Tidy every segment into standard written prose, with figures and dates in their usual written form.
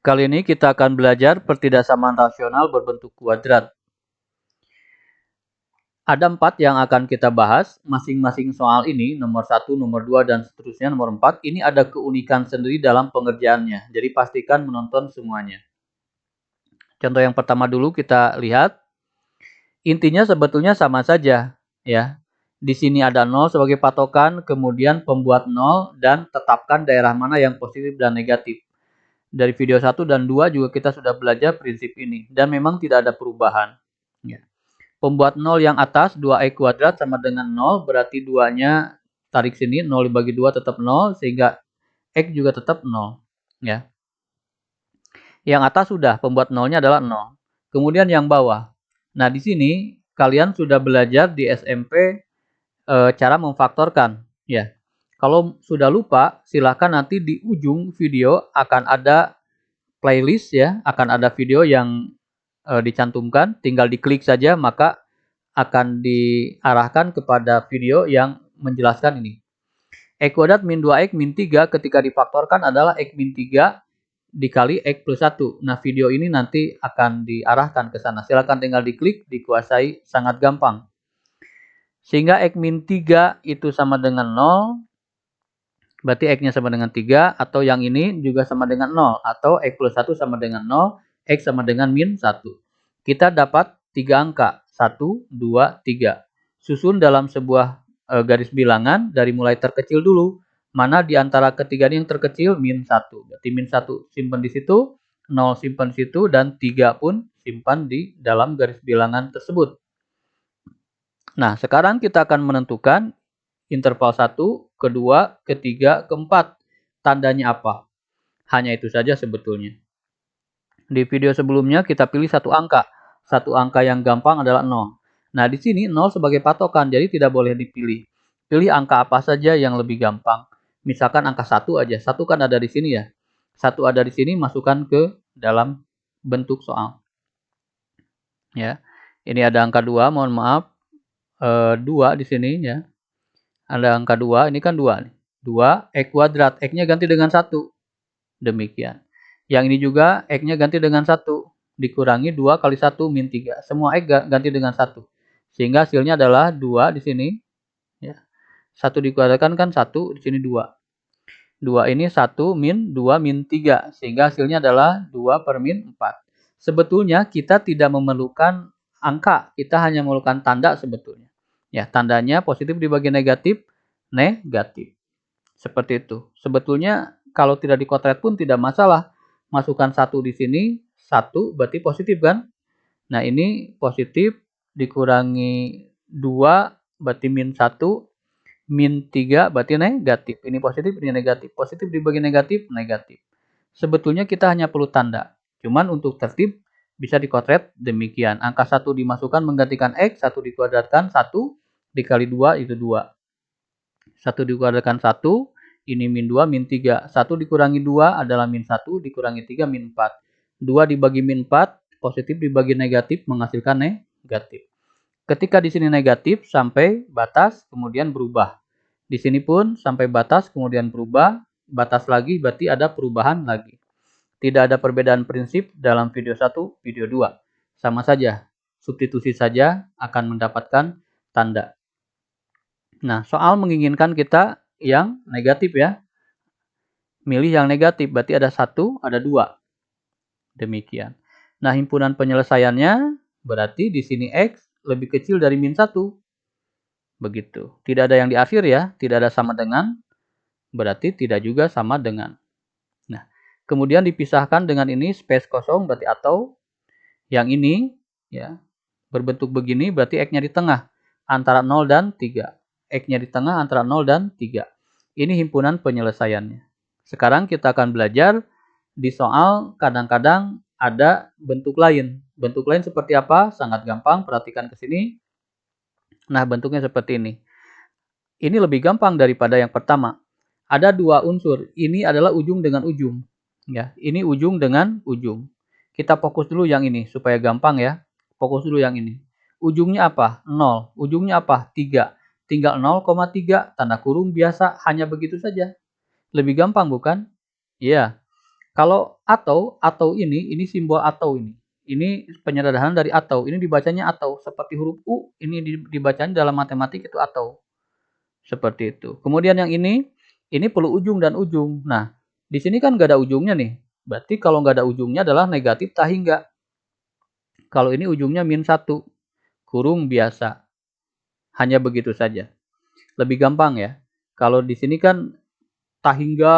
Kali ini kita akan belajar pertidaksamaan rasional berbentuk kuadrat. Ada 4 yang akan kita bahas, masing-masing soal ini, nomor 1, nomor 2, dan seterusnya, nomor 4, ini ada keunikan sendiri dalam pengerjaannya, jadi pastikan menonton semuanya. Contoh yang pertama dulu kita lihat, intinya sebetulnya sama saja, ya. Di sini ada 0 sebagai patokan, kemudian pembuat 0, dan tetapkan daerah mana yang positif dan negatif. Dari video 1 dan 2 juga kita sudah belajar prinsip ini, dan memang tidak ada perubahan. Ya. Pembuat 0 yang atas, 2x kuadrat sama dengan 0, berarti 2-nya tarik sini, 0 dibagi 2 tetap 0, sehingga x juga tetap 0. Ya. Yang atas sudah, pembuat 0-nya adalah 0. Kemudian yang bawah. Nah, di sini kalian sudah belajar di SMP cara memfaktorkan. Ya. Kalau sudah lupa, silahkan nanti di ujung video akan ada playlist ya, akan ada video yang dicantumkan, tinggal diklik saja maka akan diarahkan kepada video yang menjelaskan ini. X kuadrat min 2x min 3 ketika difaktorkan adalah x min 3 dikali x plus 1. Nah, video ini nanti akan diarahkan ke sana. Silakan tinggal diklik, dikuasai, sangat gampang. Sehingga x min 3 itu sama dengan 0, berarti x-nya sama dengan 3, atau yang ini juga sama dengan 0, atau x plus 1 sama dengan 0, x sama dengan min 1. Kita dapat 3 angka, 1, 2, 3. Susun dalam sebuah garis bilangan dari mulai terkecil dulu. Mana di antara ketiga ini yang terkecil? Min 1. Berarti min 1 simpan di situ, 0 simpan di situ, dan 3 pun simpan di dalam garis bilangan tersebut. Nah, sekarang kita akan menentukan interval 1, kedua, ketiga, keempat. Tandanya apa? Hanya itu saja sebetulnya. Di video sebelumnya kita pilih satu angka. Satu angka yang gampang adalah 0. Nah, di sini 0 sebagai patokan, jadi tidak boleh dipilih. Pilih angka apa saja yang lebih gampang. Misalkan angka 1 aja. 1 kan ada di sini ya. 1 ada di sini, masukkan ke dalam bentuk soal. Ya. Ini ada angka 2, mohon maaf. 2 di sini ya. Ada angka 2, ini kan 2 nih. 2 x kuadrat, x-nya ganti dengan 1. Demikian. Yang ini juga x-nya ganti dengan 1. Dikurangi 2 kali 1 min 3. Semua x ganti dengan 1. Sehingga hasilnya adalah 2 di sini. Ya. 1 dikuadratkan kan 1, di sini 2. 2 ini 1 min 2 min 3. Sehingga hasilnya adalah 2 per min 4. Sebetulnya kita tidak memerlukan angka. Kita hanya memerlukan tanda sebetulnya. Ya, tandanya positif dibagi negatif, negatif. Seperti itu. Sebetulnya kalau tidak dikotret pun tidak masalah. Masukkan 1 di sini, 1 berarti positif kan? Nah, ini positif dikurangi 2 berarti min 1, min 3 berarti negatif. Ini positif, ini negatif. Positif dibagi negatif, negatif. Sebetulnya kita hanya perlu tanda. Cuman untuk tertib bisa dikotret demikian. Angka 1 dimasukkan menggantikan x, 1 dikuadratkan, 1 dikali 2 itu 2. 1 dikuadratkan 1, ini min 2, min 3. 1 dikurangi 2 adalah min 1, dikurangi 3, min 4. 2 dibagi min 4, positif dibagi negatif menghasilkan negatif. Ketika di sini negatif sampai batas, kemudian berubah. Di sini pun sampai batas, kemudian berubah. Batas lagi berarti ada perubahan lagi. Tidak ada perbedaan prinsip dalam video 1, video 2. Sama saja, substitusi saja akan mendapatkan tanda. Nah, soal menginginkan kita yang negatif ya. Milih yang negatif, berarti ada 1, ada 2. Demikian. Nah, himpunan penyelesaiannya berarti di sini X lebih kecil dari min 1. Begitu. Tidak ada yang di akhir ya, tidak ada sama dengan, berarti tidak juga sama dengan. Nah, kemudian dipisahkan dengan ini space kosong berarti atau yang ini ya berbentuk begini berarti X-nya di tengah antara 0 dan 3. X-nya di tengah antara 0 dan 3. Ini himpunan penyelesaiannya. Sekarang kita akan belajar di soal kadang-kadang ada bentuk lain. Bentuk lain seperti apa? Sangat gampang, perhatikan ke sini. Nah, bentuknya seperti ini. Ini lebih gampang daripada yang pertama. Ada dua unsur. Ini adalah ujung dengan ujung. Ya, ini ujung dengan ujung. Kita fokus dulu yang ini supaya gampang ya. Fokus dulu yang ini. Ujungnya apa? 0. Ujungnya apa? 3. Tinggal 0,3 tanda kurung biasa, hanya begitu saja. Lebih gampang bukan? Iya. Kalau atau ini simbol atau ini. Ini penyederhanaan dari atau. Ini dibacanya atau. Seperti huruf U, ini dibacanya dalam matematik itu atau. Seperti itu. Kemudian yang ini perlu ujung dan ujung. Nah, di sini kan nggak ada ujungnya nih. Berarti kalau nggak ada ujungnya adalah negatif tak hingga. Kalau ini ujungnya -1, kurung biasa. Hanya begitu saja. Lebih gampang ya. Kalau di sini kan tak hingga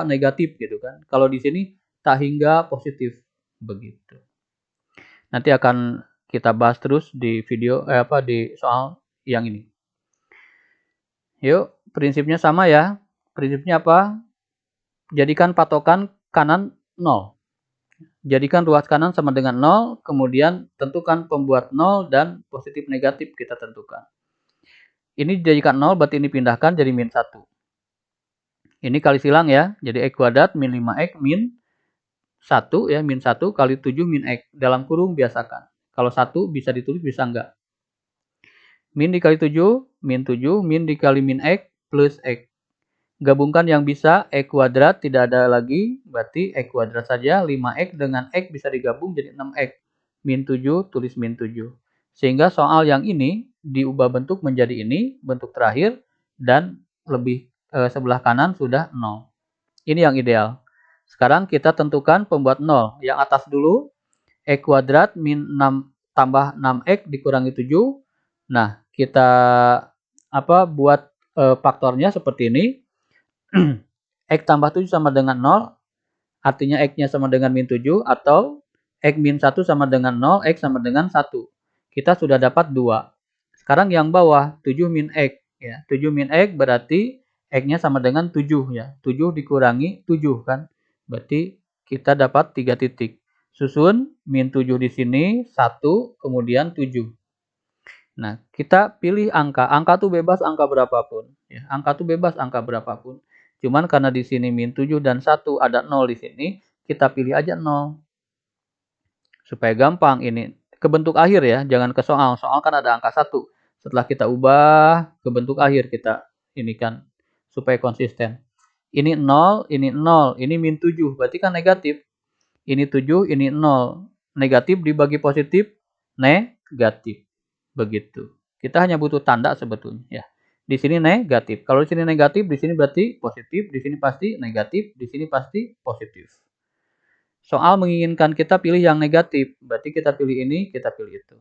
negatif gitu kan. Kalau di sini tak hingga positif. Begitu. Nanti akan kita bahas terus di video di soal yang ini. Yuk, prinsipnya sama ya. Prinsipnya apa? Jadikan patokan kanan 0. Jadikan ruas kanan sama dengan 0, kemudian tentukan pembuat 0 dan positif negatif kita tentukan. Ini dijadikan 0, berarti ini pindahkan jadi -1. Ini kali silang ya, jadi X kuadrat min 5X min 1 ya, min 1 kali 7 min X. Dalam kurung biasakan. Kalau 1 bisa ditulis, bisa enggak. Min dikali 7, min 7, min dikali min X plus X. Gabungkan yang bisa, X kuadrat tidak ada lagi, berarti X kuadrat saja. 5X dengan X bisa digabung jadi 6X. Min 7, tulis min 7. Sehingga soal yang ini diubah bentuk menjadi ini, bentuk terakhir, dan lebih sebelah kanan sudah 0. Ini yang ideal. Sekarang kita tentukan pembuat 0. Yang atas dulu, X kuadrat min 6 tambah 6X dikurangi 7. Nah, kita buat faktornya seperti ini. X tambah 7 sama dengan 0, artinya X-nya sama dengan min 7, atau X min 1 sama dengan 0, X sama dengan 1. Kita sudah dapat 2. Sekarang yang bawah, 7 min X. Ya, 7 min X berarti X-nya sama dengan 7. Ya. 7 dikurangi 7 kan. Berarti kita dapat 3 titik. Susun, min 7 di sini, 1, kemudian 7. Nah, kita pilih angka. Angka tuh bebas angka berapapun. Ya, angka tuh bebas angka berapapun. Cuman karena di sini min 7 dan 1 ada 0 di sini, kita pilih aja 0. Supaya gampang ini. Ke bentuk akhir ya, jangan ke soal. Soal kan ada angka 1. Setelah kita ubah ke bentuk akhir, kita ini kan supaya konsisten. Ini 0, ini 0, ini min 7, berarti kan negatif. Ini 7, ini 0. Negatif dibagi positif, negatif. Begitu. Kita hanya butuh tanda sebetulnya ya. Di sini negatif. Kalau di sini negatif, di sini berarti positif, di sini pasti negatif, di sini pasti positif. Soal menginginkan kita pilih yang negatif, berarti kita pilih ini, kita pilih itu.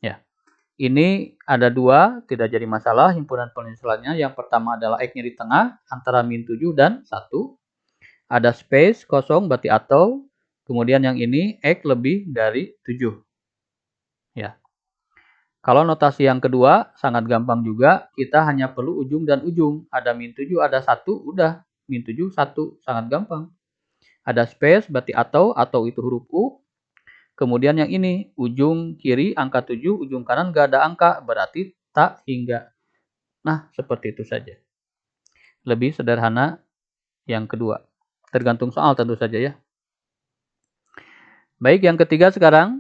Ya. Ini ada 2, tidak jadi masalah himpunan penyesuaiannya. Yang pertama adalah X-nya di tengah antara min 7 dan 1. Ada space kosong berarti atau. Kemudian yang ini X lebih dari 7. Ya. Kalau notasi yang kedua, sangat gampang juga. Kita hanya perlu ujung dan ujung. Ada min 7, ada 1, udah. Min 7, 1. Sangat gampang. Ada space, berarti atau itu huruf U. Kemudian yang ini, ujung kiri angka 7, ujung kanan gak ada angka, berarti tak hingga. Nah, seperti itu saja. Lebih sederhana yang kedua. Tergantung soal tentu saja ya. Baik, yang ketiga sekarang.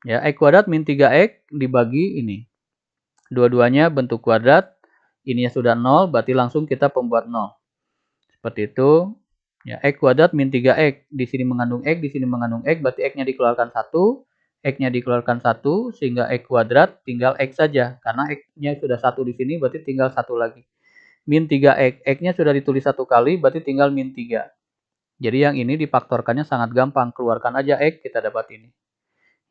Ya, X kuadrat min 3X dibagi ini. Dua-duanya bentuk kuadrat. Ininya sudah 0, berarti langsung kita pembuat 0. Seperti itu. Ya, X kuadrat min 3X. Di sini mengandung X, di sini mengandung X, berarti X-nya dikeluarkan 1. X-nya dikeluarkan 1, sehingga X kuadrat tinggal X saja. Karena X-nya sudah 1 di sini, berarti tinggal 1 lagi. Min 3X. X-nya sudah ditulis 1 kali, berarti tinggal min 3. Jadi yang ini difaktorkannya sangat gampang. Keluarkan aja X, kita dapat ini.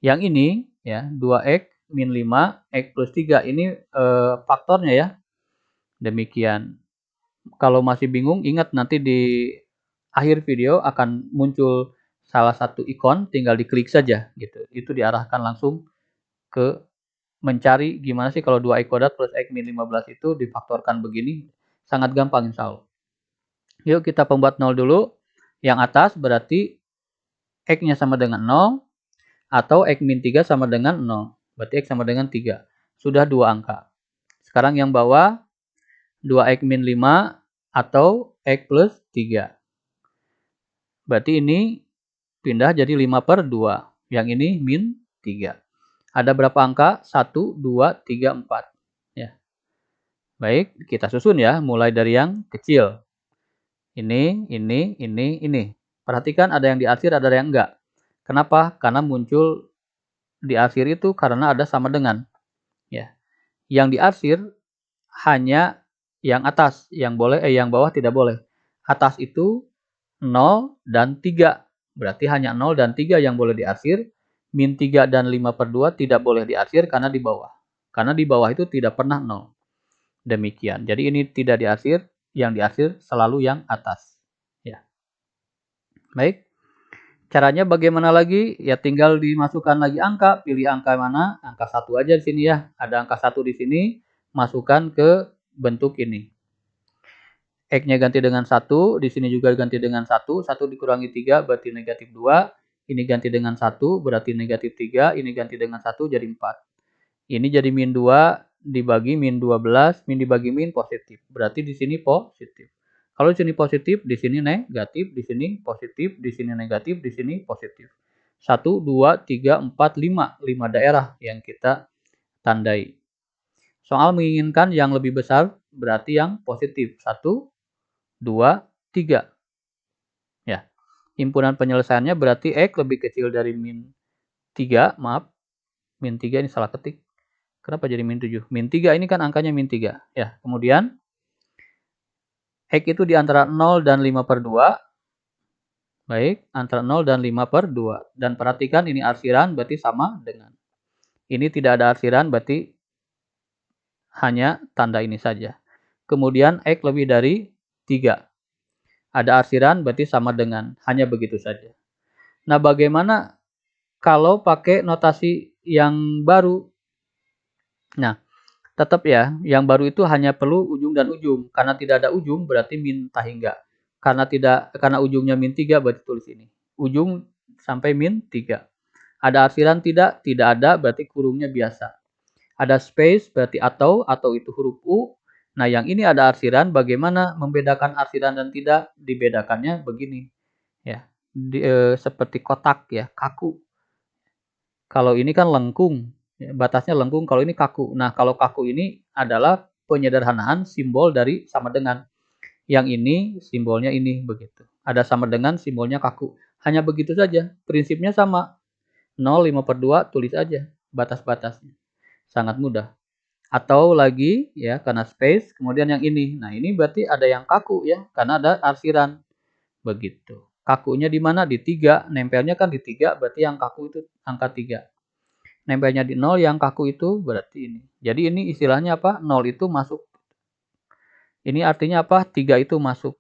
Yang ini ya 2X min 5 X plus 3 ini faktornya ya. Demikian. Kalau masih bingung, ingat nanti di akhir video akan muncul salah satu ikon, tinggal diklik saja gitu. Itu diarahkan langsung ke mencari gimana sih kalau 2X kuadrat plus X min 15 itu difaktorkan begini. Sangat gampang insya Allah. Yuk kita pembuat 0 dulu. Yang atas berarti X-nya sama dengan 0. Atau X min 3 sama dengan 0. Berarti X sama dengan 3. Sudah 2 angka. Sekarang yang bawah 2X min 5 atau X plus 3. Berarti ini pindah jadi 5 per 2. Yang ini min 3. Ada berapa angka? 1, 2, 3, 4. Ya. Baik, kita susun ya. Mulai dari yang kecil. Ini. Perhatikan ada yang diarsir, ada yang enggak. Kenapa? Karena muncul diarsir itu karena ada sama dengan. Ya. Yang diarsir hanya yang atas, yang bawah tidak boleh. Atas itu 0 dan 3. Berarti hanya 0 dan 3 yang boleh diarsir. Min 3 dan 5/2 tidak boleh diarsir karena di bawah. Karena di bawah itu tidak pernah 0. Demikian. Jadi ini tidak diarsir, yang diarsir selalu yang atas. Ya. Baik. Caranya bagaimana lagi? Ya tinggal dimasukkan lagi angka, pilih angka mana? Angka 1 aja di sini ya. Ada angka 1 di sini, masukkan ke bentuk ini. X-nya ganti dengan 1, di sini juga ganti dengan 1, 1 dikurangi 3 berarti negatif 2, ini ganti dengan 1 berarti negatif 3, ini ganti dengan 1 jadi 4. Ini jadi min 2 dibagi min 12, min dibagi min positif. Berarti di sini positif. Kalau di sini positif, di sini negatif, di sini positif, di sini negatif, di sini positif. 1, 2, 3, 4, 5. 5 daerah yang kita tandai. Soal menginginkan yang lebih besar berarti yang positif. 1, 2, 3. Ya. Himpunan penyelesaiannya berarti X lebih kecil dari min 3. Maaf. Min 3 ini salah ketik. Kenapa jadi min 7? Min 3 ini kan angkanya min 3. Ya. Kemudian X itu di antara 0 dan 5/2. Baik. Antara 0 dan 5/2. Dan perhatikan ini arsiran berarti sama dengan. Ini tidak ada arsiran berarti hanya tanda ini saja. Kemudian X lebih dari 3. Ada arsiran berarti sama dengan, hanya begitu saja. Nah, bagaimana kalau pakai notasi yang baru? Nah, tetap ya, yang baru itu hanya perlu ujung dan ujung. Karena tidak ada ujung berarti min tak hingga. Karena ujungnya min 3 berarti tulis ini. Ujung sampai min 3. Ada arsiran tidak? Tidak ada berarti kurungnya biasa. Ada space berarti atau itu huruf U. Nah, yang ini ada arsiran, bagaimana membedakan arsiran dan tidak? Dibedakannya begini. Ya. Seperti kotak ya, kaku. Kalau ini kan lengkung, ya, batasnya lengkung, kalau ini kaku. Nah, kalau kaku ini adalah penyederhanaan simbol dari sama dengan. Yang ini simbolnya ini begitu. Ada sama dengan simbolnya kaku. Hanya begitu saja. Prinsipnya sama. 0, 5/2 tulis aja batas-batasnya. Sangat mudah. Atau lagi ya karena space, kemudian yang ini. Nah, ini berarti ada yang kaku ya karena ada arsiran. Begitu. Kakunya di mana? Di 3. Nempelnya kan di 3, berarti yang kaku itu angka 3. Nempelnya di 0, yang kaku itu berarti ini. Jadi ini istilahnya apa? 0 itu masuk. Ini artinya apa? 3 itu masuk.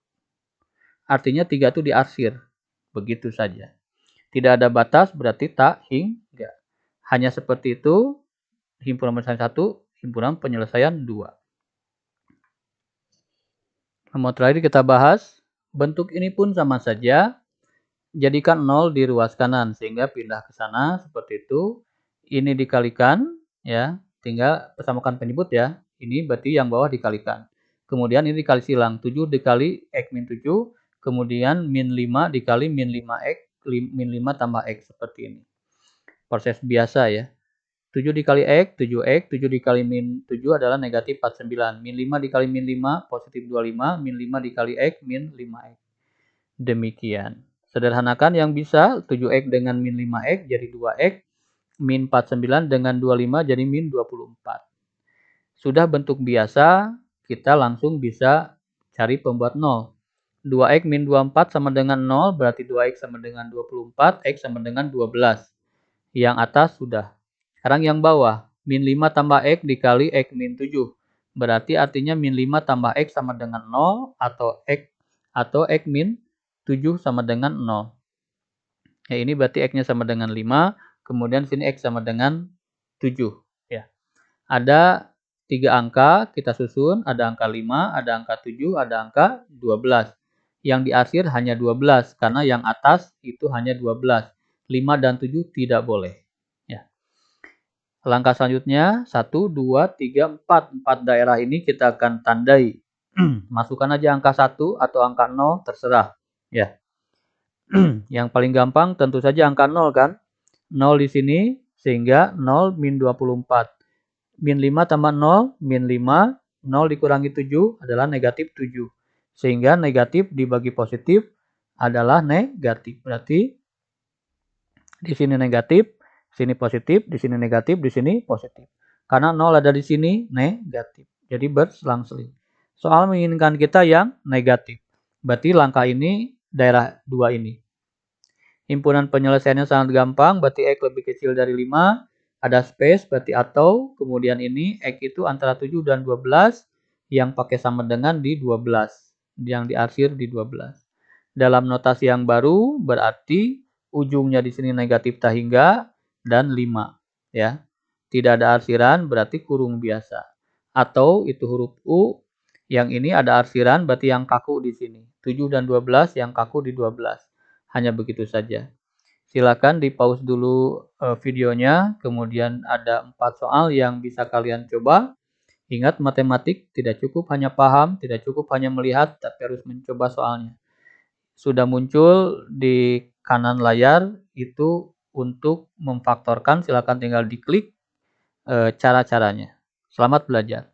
Artinya 3 itu diarsir. Begitu saja. Tidak ada batas berarti tak hingga. Hanya seperti itu. Himpunan penyelesaian 1, himpunan penyelesaian 2. Nomor terakhir kita bahas. Bentuk ini pun sama saja. Jadikan 0 di ruas kanan sehingga pindah ke sana seperti itu. Ini dikalikan ya, tinggal samakan penyebut ya. Ini berarti yang bawah dikalikan. Kemudian ini dikali silang, 7 dikali X min 7, kemudian min 5 dikali min 5X, min 5 tambah X seperti ini. Proses biasa ya. 7 dikali X, 7X, 7 dikali min 7 adalah negatif 49. Min 5 dikali min 5, positif 25. Min 5 dikali X, min 5X. Demikian. Sederhanakan yang bisa, 7X dengan min 5X jadi 2X. Min 49 dengan 25 jadi min 24. Sudah bentuk biasa, kita langsung bisa cari pembuat 0. 2X min 24 sama dengan 0, berarti 2X sama dengan 24, X sama dengan 12. Yang atas sudah. Sekarang yang bawah, min 5 tambah X dikali X min 7. Berarti artinya min 5 tambah X sama dengan 0 atau X min 7 sama dengan 0. Ya, ini berarti X-nya sama dengan 5, kemudian sini X sama dengan 7. Ya. Ada 3 angka, kita susun, ada angka 5, ada angka 7, ada angka 12. Yang diarsir hanya 12, karena yang atas itu hanya 12. 5 dan 7 tidak boleh. Langkah selanjutnya 1, 2, 3, 4. 4 daerah ini kita akan tandai. Masukkan aja angka 1 atau angka 0 terserah. Ya. Yang paling gampang tentu saja angka 0 kan. 0 di sini sehingga 0 min 24. Min 5 tambah 0, min 5. 0 dikurangi 7 adalah negatif 7. Sehingga negatif dibagi positif adalah negatif. Berarti di sini negatif, di sini positif, di sini negatif, di sini positif. Karena 0 ada di sini negatif. Jadi berselang-seling. Soal menginginkan kita yang negatif. Berarti langkah ini daerah 2 ini. Himpunan penyelesaiannya sangat gampang, berarti X lebih kecil dari 5. Ada space, berarti atau. Kemudian ini X itu antara 7 dan 12. Yang pakai sama dengan di 12. Yang diarsir di 12. Dalam notasi yang baru, berarti ujungnya di sini negatif tak hingga dan 5. Ya. Tidak ada arsiran, berarti kurung biasa. Atau itu huruf U. Yang ini ada arsiran, berarti yang kaku di sini. 7 dan 12 yang kaku di 12. Hanya begitu saja. Silakan di pause dulu videonya, kemudian ada 4 soal yang bisa kalian coba. Ingat, matematik tidak cukup hanya paham, tidak cukup hanya melihat, tapi harus mencoba soalnya. Sudah muncul di kanan layar, itu untuk memfaktorkan, silakan tinggal diklik cara-caranya. Selamat belajar.